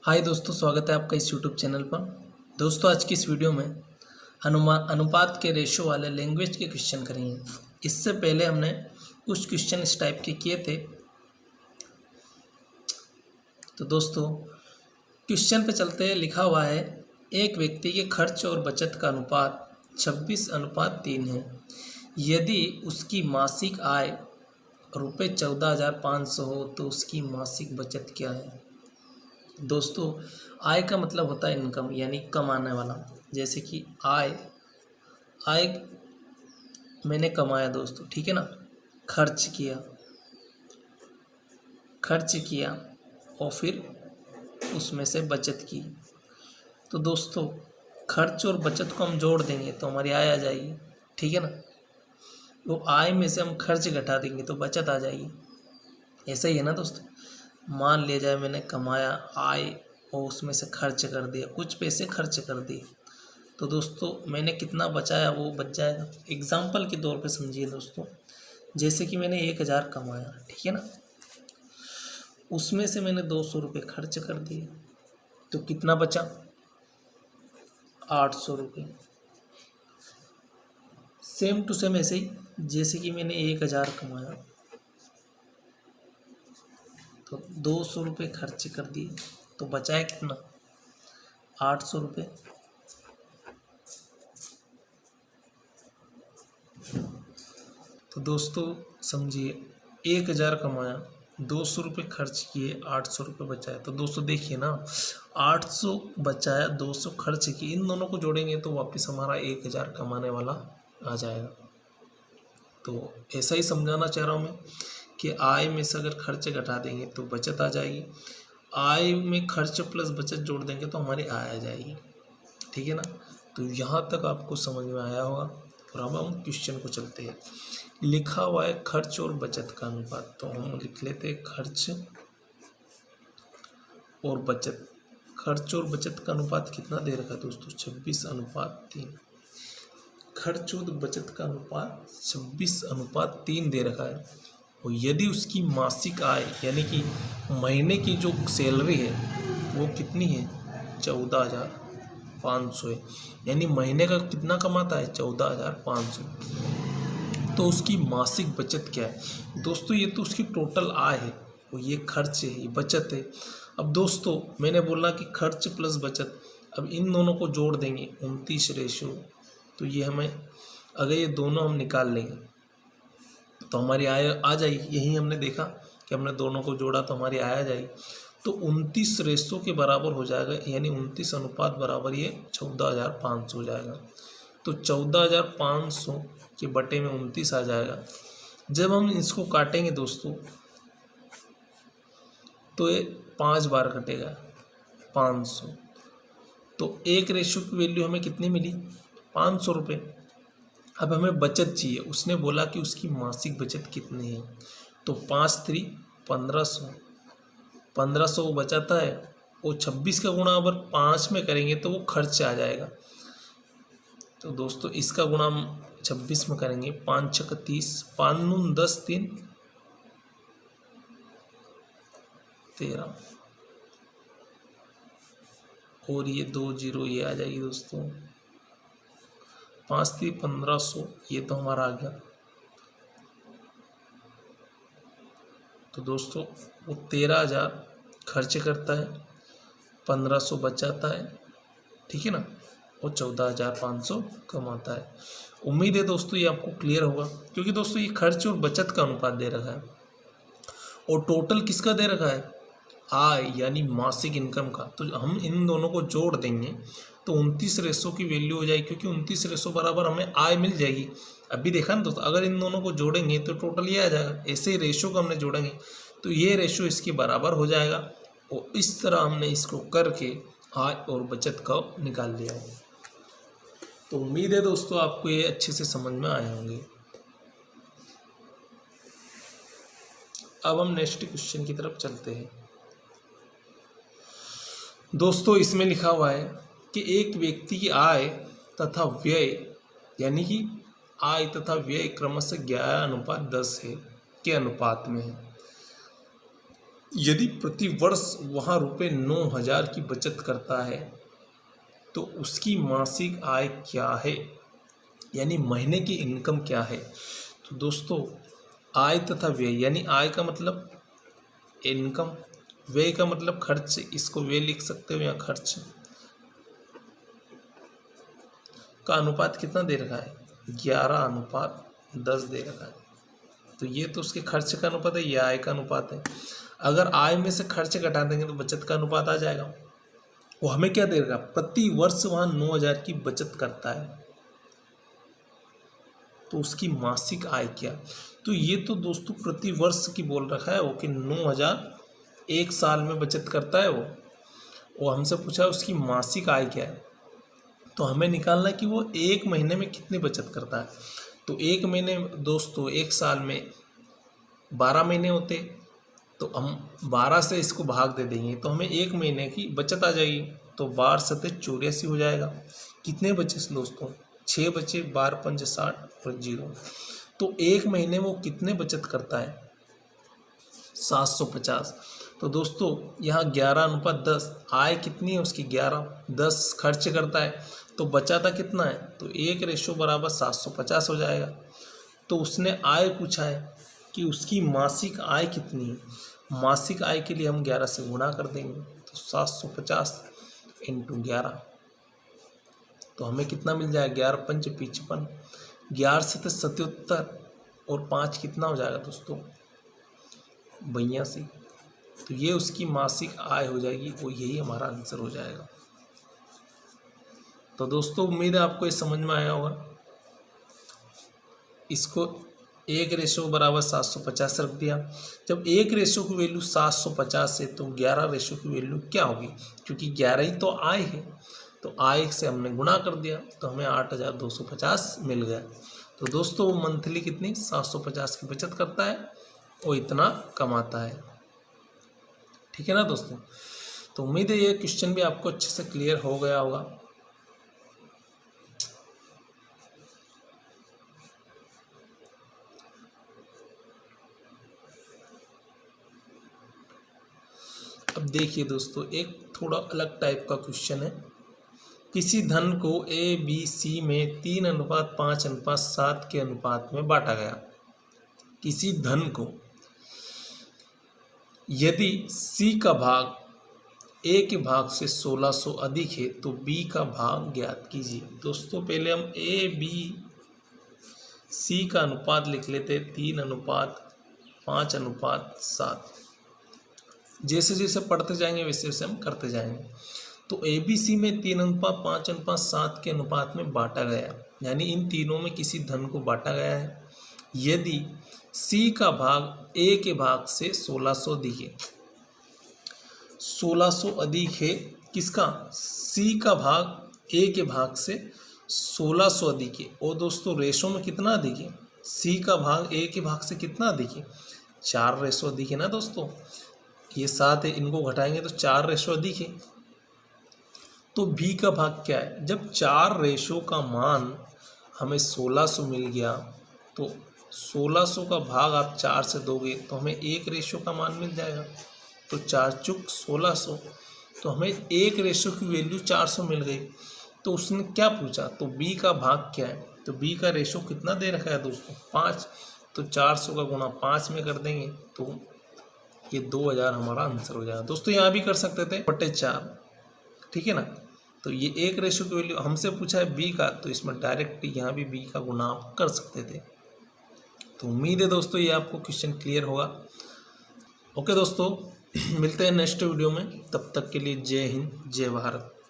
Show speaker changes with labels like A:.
A: हाय दोस्तों, स्वागत है आपका इस यूट्यूब चैनल पर। दोस्तों, आज की इस वीडियो में अनुपात के रेशो वाले लैंग्वेज के क्वेश्चन करेंगे। इससे पहले हमने कुछ क्वेश्चन इस टाइप के किए थे। तो दोस्तों, क्वेश्चन पे चलते हैं। लिखा हुआ है, एक व्यक्ति के खर्च और बचत का अनुपात 26:3 है। यदि उसकी मासिक आय ₹14,500 हो तो उसकी मासिक बचत क्या है। दोस्तों, आय का मतलब होता है इनकम, यानी कमाने वाला। जैसे कि आय आय मैंने कमाया दोस्तों, ठीक है ना। खर्च किया और फिर उसमें से बचत की। तो दोस्तों, खर्च और बचत को हम जोड़ देंगे तो हमारी आय आ जाएगी, ठीक है ना। वो आय में से हम खर्च घटा देंगे तो बचत आ जाएगी। ऐसा ही है ना दोस्तों। मान लिया जाए मैंने कमाया आय और उसमें से खर्च कर दिया, कुछ पैसे खर्च कर दिए, तो दोस्तों मैंने कितना बचाया वो बच जाएगा। एग्जाम्पल के तौर पे समझिए दोस्तों, जैसे कि मैंने 1,000 कमाया, ठीक है ना। उसमें से मैंने 200 रुपये खर्च कर दिए तो कितना बचा, 800 रुपये। सेम टू सेम ऐसे ही, जैसे कि मैंने 1,000 कमाया तो 200 रुपये खर्च कर दिए तो बचाया कितना, 800 रुपये। तो दोस्तों समझिए, 1,000 कमाया, 200 रुपये खर्च किए, 800 रुपये बचाया। तो दोस्तों देखिए ना, 800 बचाया, 200 खर्च किए, इन दोनों को जोड़ेंगे तो वापस हमारा 1,000 कमाने वाला आ जाएगा। तो ऐसा ही समझाना चाह रहा हूँ मैं कि आय में से अगर खर्च घटा देंगे तो बचत आ जाएगी, आय में खर्च प्लस बचत जोड़ देंगे तो हमारी आय आ जाएगी, ठीक है ना। तो यहाँ तक आपको समझ में आया होगा। और अब हम क्वेश्चन को चलते हैं। लिखा हुआ है खर्च और बचत का अनुपात, तो हम लिख लेते हैं खर्च और बचत। खर्च और बचत का अनुपात कितना दे रखा है दोस्तों, 26:3। खर्च और बचत का अनुपात 26:3 दे रखा है। और यदि उसकी मासिक आय यानी कि महीने की जो सैलरी है वो कितनी है, 14,500 है। यानी महीने का कितना कमाता है, 14,500। तो उसकी मासिक बचत क्या है दोस्तों। ये तो उसकी टोटल आय है और ये खर्च है, ये बचत है। अब दोस्तों मैंने बोला कि खर्च प्लस बचत, अब इन दोनों को जोड़ देंगे 29 रेशो। तो ये हमें, अगर ये दोनों हम निकाल लेंगे तो हमारी आय आ जाएगी। यही हमने देखा कि हमने दोनों को जोड़ा तो हमारी आय आ जाएगी। तो 29 रेशो के बराबर हो जाएगा, यानी 29 अनुपात बराबर ये 14,500 हो जाएगा। तो 14,500 के बटे में 29 आ जाएगा। जब हम इसको काटेंगे दोस्तों तो ये 5 बार कटेगा, 500। तो एक रेशो की वैल्यू हमें कितनी मिली, 500 रुपये। अब हमें बचत चाहिए, उसने बोला कि उसकी मासिक बचत कितनी है। तो 5×3 1500, 1500 वो बचाता है। वो 26 का गुणा अगर 5 में करेंगे तो वो खर्च आ जाएगा। तो दोस्तों इसका गुणा हम 26 में करेंगे, 5×6 30, 5×9 10, 3 13 और ये 2 0 ये आ जाएगी दोस्तों। 5×3 1500, ये तो हमारा आ गया। तो दोस्तों वो 13,000 खर्च करता है, 1500 बचाता है, ठीक है ना, और 14,500 कमाता है। उम्मीद है दोस्तों ये आपको क्लियर होगा, क्योंकि दोस्तों ये खर्च और बचत का अनुपात दे रखा है और टोटल किसका दे रखा है, आय यानी मासिक इनकम का। तो हम इन दोनों को जोड़ देंगे तो 29 रेशो की वैल्यू हो जाएगी, क्योंकि 29 रेशो बराबर हमें आय मिल जाएगी। अभी देखा ना दोस्तों, अगर इन दोनों को जोड़ेंगे तो टोटल ये आ जाएगा। ऐसे ही रेशो को हमने जोड़ेंगे तो ये रेशो इसके बराबर हो जाएगा। और इस तरह हमने इसको करके आय और बचत का निकाल लिया है। तो उम्मीद है दोस्तों आपको ये अच्छे से समझ में आए होंगे। अब हम नेक्स्ट क्वेश्चन की तरफ चलते हैं। दोस्तों इसमें लिखा हुआ है कि एक व्यक्ति की आय तथा व्यय, यानी कि आय तथा व्यय क्रमशः 11:10 है के अनुपात में है। यदि प्रति वर्ष वह रुपये 9,000 की बचत करता है तो उसकी मासिक आय क्या है, यानी महीने की इनकम क्या है। तो दोस्तों आय तथा व्यय, यानी आय का मतलब इनकम, व्यय का मतलब खर्च, इसको व्यय लिख सकते हो या खर्च का अनुपात कितना दे रखा है, 11:10 दे रखा है। तो ये तो उसके खर्च का अनुपात है, ये आय का अनुपात है। अगर आय में से खर्च घटा देंगे तो बचत का अनुपात आ जाएगा। वो हमें क्या दे रखा, प्रति वर्ष वहाँ 9,000 की बचत करता है तो उसकी मासिक आय क्या। तो ये तो दोस्तों प्रति वर्ष की बोल रखा है वो कि 9,000 एक साल में बचत करता है वो हमसे पूछा है उसकी मासिक आय क्या है। तो हमें निकालना है कि वो एक महीने में कितनी बचत करता है। तो एक महीने दोस्तों, एक साल में 12 महीने होते, तो हम 12 से इसको भाग दे देंगे तो हमें एक महीने की बचत आ जाएगी। तो 12 सत्ते 84 हो जाएगा। कितने बचे दोस्तों, 6 बचे, 12 पंजे 60 और 0। तो एक महीने में वो कितने बचत करता है, 750। तो दोस्तों यहाँ 11:10, आय कितनी है उसकी 11, 10 खर्च करता है तो बचाता कितना है, तो 1:750 हो जाएगा। तो उसने आय पूछा है कि उसकी मासिक आय कितनी है। मासिक आय के लिए हम 11 से गुणा कर देंगे तो 750 × 11, तो हमें कितना मिल जाएगा, 11 पंच 55, 11 से 77 और 5 कितना हो जाएगा दोस्तों, 82। तो ये उसकी मासिक आय हो जाएगी, वो यही हमारा आंसर हो जाएगा। तो दोस्तों उम्मीद है आपको ये समझ में आया होगा। इसको 1:750 रख दिया। जब 1 की वैल्यू 750 है तो 11 की वैल्यू क्या होगी, क्योंकि 11 ही तो आय है, तो आय से हमने गुणा कर दिया तो हमें 8,250 मिल गया। तो दोस्तों वो मंथली कितनी 750 की बचत करता है, वो इतना कमाता है। ठीक है ना दोस्तों। तो उम्मीद है ये क्वेश्चन भी आपको अच्छे से क्लियर हो गया होगा। अब देखिए दोस्तों एक थोड़ा अलग टाइप का क्वेश्चन है। किसी धन को ए बी सी में 3:5:7 के अनुपात में बांटा गया। किसी धन को यदि सी का भाग ए के भाग से 1600 अधिक है तो बी का भाग ज्ञात कीजिए। दोस्तों पहले हम ए बी सी का अनुपात लिख लेते, 3:5:7। जैसे जैसे पढ़ते जाएंगे वैसे वैसे हम करते जाएंगे। तो ए बी सी में 3:5:7 के अनुपात में बांटा गया, यानी इन तीनों में किसी धन को बांटा गया है। यदि सी का भाग ए के भाग से 1600 अधिक है, 1600 अधिक है किसका, सी का भाग ए के भाग से 1600 अधिक है। और दोस्तों रेशो में कितना अधिक है, सी का भाग ए के भाग से कितना अधिक है, 4 अधिक है ना दोस्तों। ये 7 है, इनको घटाएंगे तो 4 अधिक है। तो बी का भाग क्या है, जब 4 का मान हमें 1600 मिल गया तो 1600 का भाग आप 4 से दोगे तो हमें 1 का मान मिल जाएगा। तो 4 चुक 1600, तो हमें 1 की वैल्यू 400 मिल गई। तो उसने क्या पूछा, तो बी का भाग क्या है, तो बी का रेशो कितना दे रखा है दोस्तों, 5। तो 400 का गुणा 5 में कर देंगे तो ये 2000 हमारा आंसर हो जाएगा। दोस्तों यहाँ भी कर सकते थे 4, ठीक है ना। तो ये 1 की वैल्यू हमसे पूछा है बी का, तो इसमें डायरेक्ट यहाँ भी बी का गुणा आप कर सकते थे। तो उम्मीद है दोस्तों ये आपको क्वेश्चन क्लियर होगा। ओके दोस्तों मिलते हैं नेक्स्ट वीडियो में, तब तक के लिए जय हिंद जय भारत।